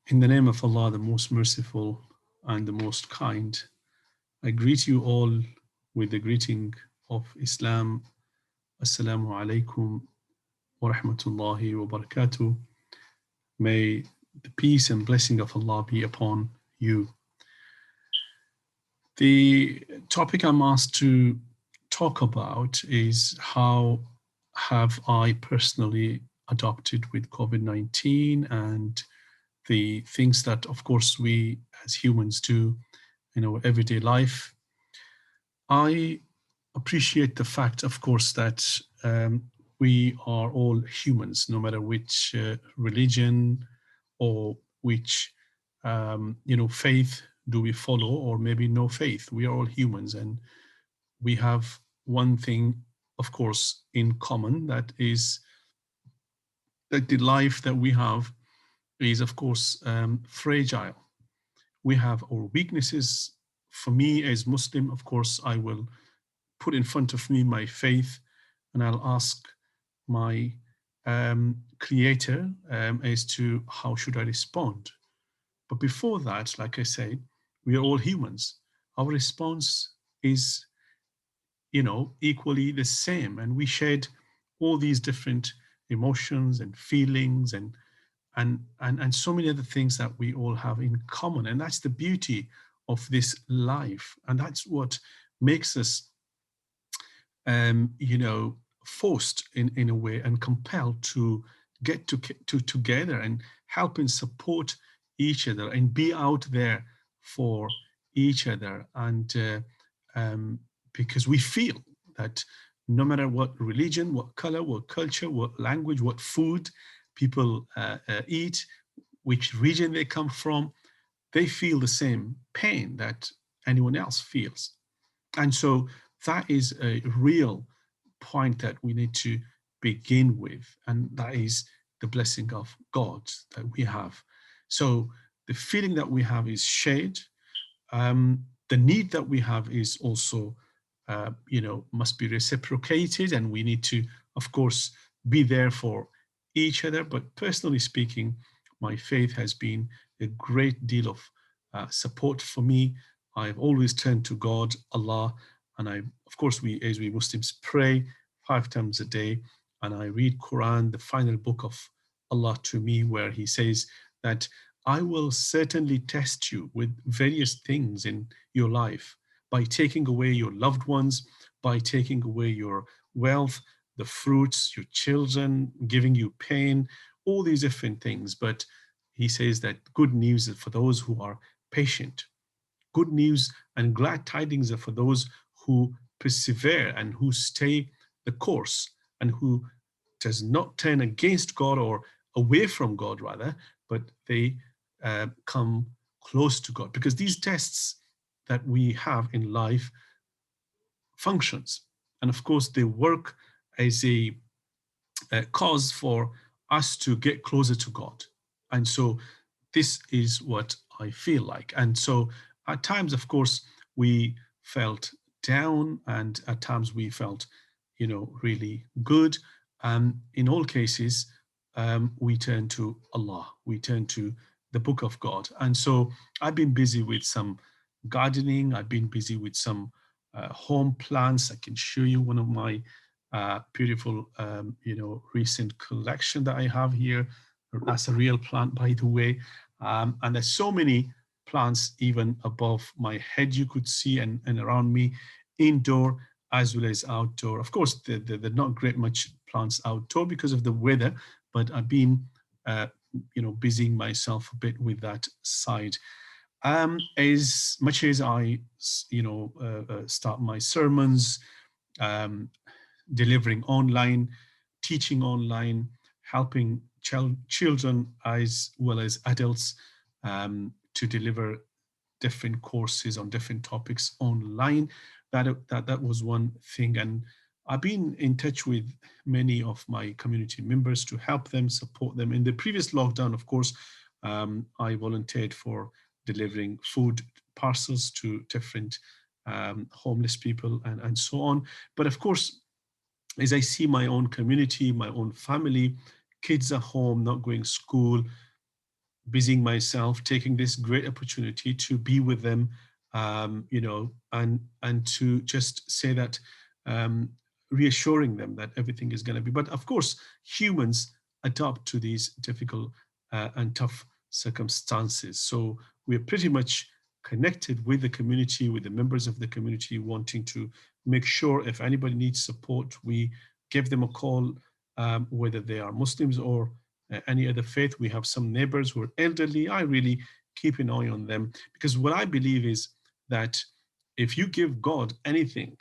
In the name of Allah, the most merciful and the most kind, I greet you all with the greeting of Islam. Assalamu alaikum wa rahmatullahi wa barakatuh. May the peace and blessing of Allah be upon you. The topic I'm asked to talk about is how have I personally adopted with COVID-19 and the things that, of course, we as humans do in our everyday life. I appreciate the fact, of course, that we are all humans, no matter which religion or which faith do we follow, or maybe no faith. We are all humans, and we have one thing, of course, in common, that is that the life that we have is, of course, fragile. We have our weaknesses. For me as Muslim, of course, I will put in front of me my faith, and I'll ask my creator as to how should I respond. But before that, like I said, we are all humans. Our response is, equally the same, and we shed all these different emotions and feelings and so many other things that we all have in common. And that's the beauty of this life, and that's what makes us forced in a way and compelled to get together and help and support each other and be out there for each other. And because we feel that no matter what religion, what color, what culture, what language, what food people eat, which region they come from, they feel the same pain that anyone else feels. And so that is a real point that we need to begin with, and that is the blessing of God that we have. So the feeling that we have is shared. The need that we have is also, must be reciprocated, and we need to, of course, be there for each other. But personally speaking, my faith has been a great deal of support for me. I've always turned to God, Allah, and of course, we Muslims pray 5 times a day, and I read Quran, the final book of Allah to me, where He says that I will certainly test you with various things in your life, by taking away your loved ones, by taking away your wealth, the fruits, your children, giving you pain, all these different things. But He says that good news is for those who are patient. Good news and glad tidings are for those who persevere and who stay the course, and who does not turn against God or away from God, rather, but they come close to God. Because these tests that we have in life functions, and of course they work as a cause for us to get closer to God. And so this is what I feel like. And so at times, of course, we felt down, and at times we felt, really good. In all cases, we turn to Allah, we turn to the Book of God. And so I've been busy with some gardening, I've been busy with some home plants. I can show you one of my beautiful, recent collection that I have here. That's a real plant, by the way. And there's so many plants even above my head you could see, and around me, indoor as well as outdoor. Of course, they're not great much plants outdoor because of the weather, but I've been, busying myself a bit with that side. As much as I, start my sermons, um, delivering online, teaching online, helping children as well as adults to deliver different courses on different topics online. That was one thing, and I've been in touch with many of my community members to help them, support them. In the previous lockdown, of course, I volunteered for delivering food parcels to different homeless people and so on. But of course, as I see my own community, my own family, kids at home, not going to school, busying myself, taking this great opportunity to be with them, and to just say that, um, reassuring them that everything is going to be. But of course, humans adapt to these difficult and tough circumstances. So we're pretty much connected with the community, with the members of the community, wanting to make sure if anybody needs support, we give them a call, whether they are Muslims or any other faith. We have some neighbors who are elderly. I really keep an eye on them, because what I believe is that if you give God anything,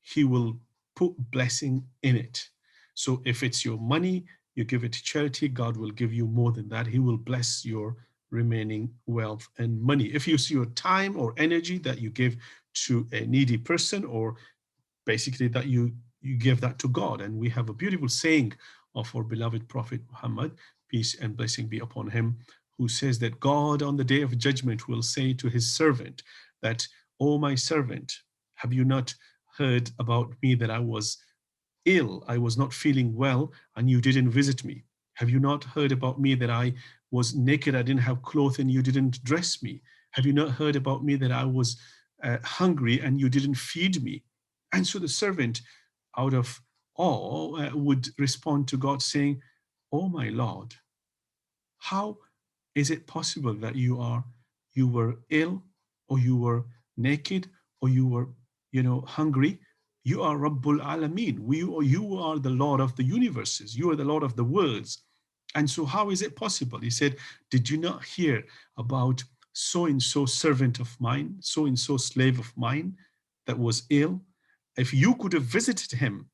He will put blessing in it. So if it's your money, you give it to charity, God will give you more than that. He will bless your remaining wealth and money. If you see your time or energy that you give to a needy person, or basically that you give that to God. And we have a beautiful saying of our beloved Prophet Muhammad, peace and blessing be upon him, who says that God on the day of judgment will say to his servant that, "Oh, my servant, have you not heard about me that I was ill, I was not feeling well, and you didn't visit me? Have you not heard about me that I was naked, I didn't have clothes, and you didn't dress me? Have you not heard about me that I was hungry and you didn't feed me?" And so the servant, out of awe, would respond to God saying, "Oh, my Lord, how is it possible that you were ill, or you were naked, or you were, hungry? You are Rabbul Alameen. You are the Lord of the universes. You are the Lord of the worlds. And so how is it possible?" He said, "Did you not hear about so and so servant of mine, so and so slave of mine that was ill? If you could have visited him,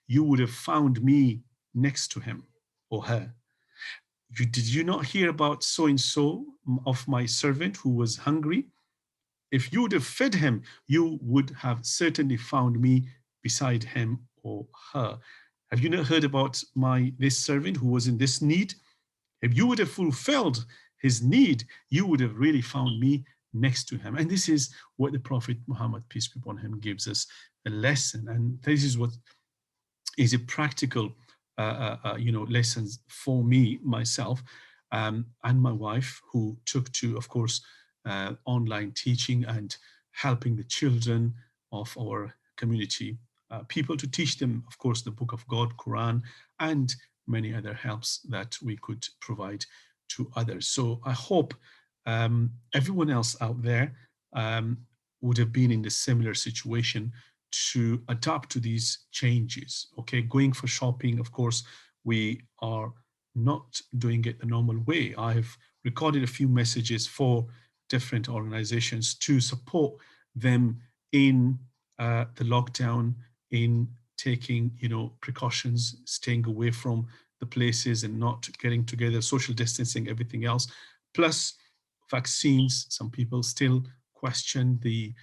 you would have found me next to him or her. Did you not hear about so and so of my servant who was hungry? If you would have fed him, you would have certainly found me beside him or her. Have you not heard about my this servant who was in this need? If you would have fulfilled his need, you would have really found me next to him." And this is what the Prophet Muhammad, peace be upon him, gives us a lesson. And this is what is a practical, lessons for me, myself, and my wife, who took to, of course, online teaching and helping the children of our community, people, to teach them, of course, the Book of God, Quran, and many other helps that we could provide to others. So I hope everyone else out there would have been in the similar situation to adapt to these changes. Okay, going for shopping, of course, we are not doing it the normal way. I've recorded a few messages for different organizations to support them in the lockdown, in taking, precautions, staying away from the places and not getting together, social distancing, everything else. Plus vaccines. Some people still question the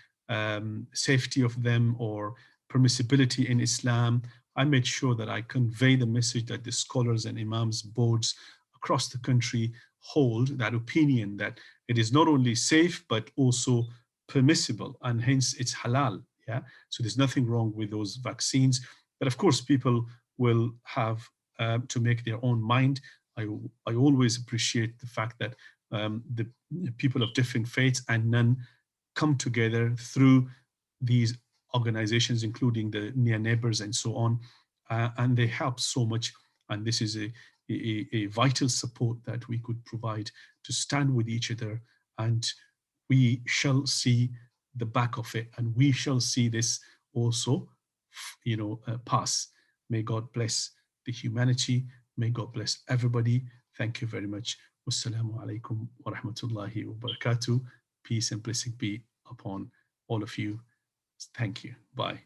safety of them or permissibility in Islam. I made sure that I convey the message that the scholars and imams boards across the country hold that opinion, that it is not only safe but also permissible, and hence it's halal. Yeah, so there's nothing wrong with those vaccines. But of course, people will have to make their own mind. I always appreciate the fact that the people of different faiths and none come together through these organizations, including the near neighbors and so on, and they help so much. And this is a vital support that we could provide to stand with each other, and we shall see the back of it, and we shall see this also, pass. May God bless the humanity. May God bless everybody. Thank you very much. Wassalamu alaikum wa rahmatullahi wa barakatuh. Peace and blessing be upon all of you. Thank you. Bye.